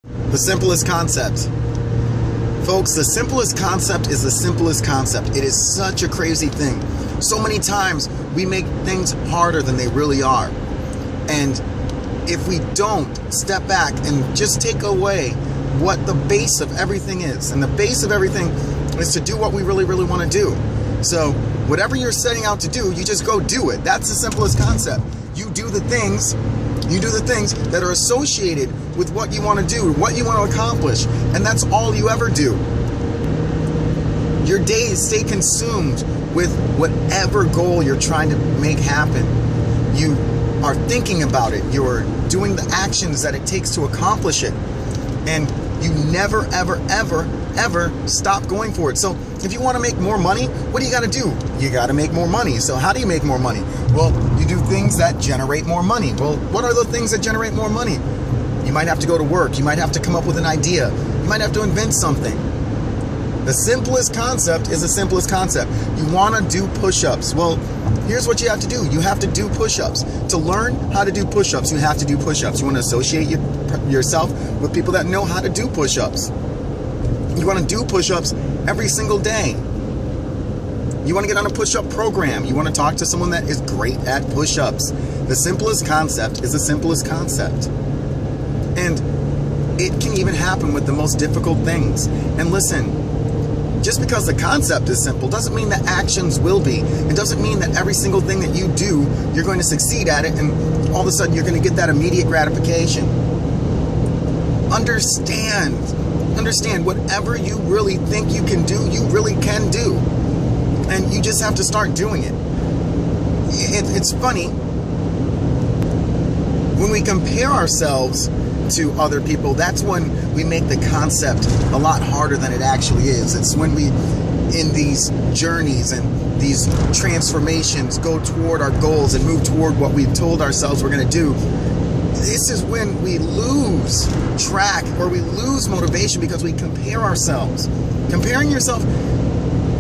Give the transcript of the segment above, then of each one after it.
The simplest concept. Folks, the simplest concept is the simplest concept. It is such a crazy thing. So many times we make things harder than they really are. And if we don't step back and just take away what the base of everything is, and the base of everything is to do what we really, really want to do. So whatever you're setting out to do, you just go do it. That's the simplest concept. You do the things that are associated with what you want to do, what you want to accomplish, and that's all you ever do. Your days stay consumed with whatever goal you're trying to make happen. You are thinking about it. You're doing the actions that it takes to accomplish it. And you never, ever, ever, ever stop going for it. So if you want to make more money, what do you got to do? You got to make more money. So how do you make more money? Well, you do things that generate more money. Well, what are the things that generate more money? You might have to go to work. You might have to come up with an idea. You might have to invent something. The simplest concept is the simplest concept. You want to do push-ups. Well, here's what you have to do. You have to do push-ups. To learn how to do push-ups, you have to do push-ups. You want to associate yourself with people that know how to do push-ups. You want to do push-ups every single day. You want to get on a push-up program. You want to talk to someone that is great at push-ups. The simplest concept is the simplest concept. And it can even happen with the most difficult things. And listen, just because the concept is simple doesn't mean the actions will be. It doesn't mean that every single thing that you do, you're going to succeed at it and all of a sudden you're going to get that immediate gratification. Understand whatever you really think you can do, you really can do. And you just have to start doing it. It's funny, when we compare ourselves to other people, that's when we make the concept a lot harder than it actually is. It's when we, in these journeys and these transformations, go toward our goals and move toward what we've told ourselves we're going to do. This is when we lose track or we lose motivation because we compare ourselves. Comparing yourself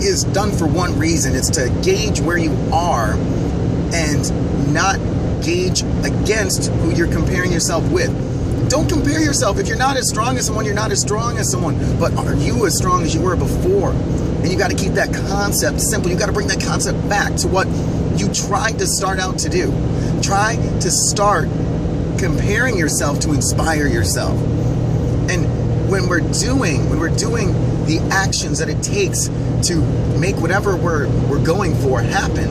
is done for one reason. It's to gauge where you are and not gauge against who you're comparing yourself with. Don't compare yourself. If you're not as strong as someone, you're not as strong as someone. But are you as strong as you were before? And you got to keep that concept simple. You got to bring that concept back to what you tried to start out to do. Try to start comparing yourself to inspire yourself. And when we're doing the actions that it takes to make whatever we're going for happen,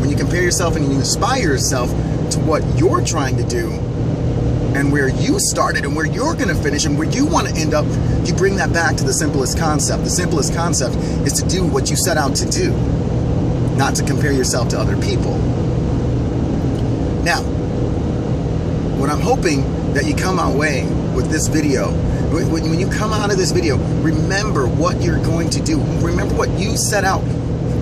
when you compare yourself and you inspire yourself to what you're trying to do and where you started and where you're going to finish and where you want to end up, you bring that back to the simplest concept. The simplest concept is to do what you set out to do, not to compare yourself to other people. Now, what I'm hoping that you come away with this video, when you come out of this video, remember what you're going to do. Remember what you set out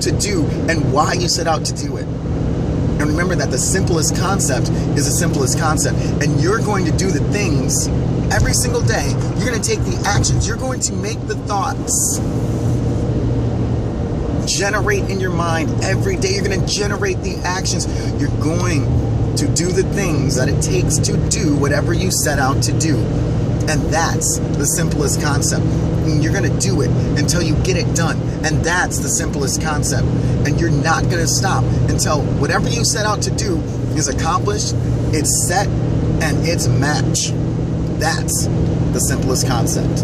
to do and why you set out to do it. And remember that the simplest concept is the simplest concept. And you're going to do the things every single day. You're going to take the actions. You're going to make the thoughts generate in your mind every day. You're going to generate the actions. You're going to do the things that it takes to do whatever you set out to do. And that's the simplest concept. And you're going to do it until you get it done. And that's the simplest concept. And you're not going to stop until whatever you set out to do is accomplished, it's set, and it's matched. That's the simplest concept.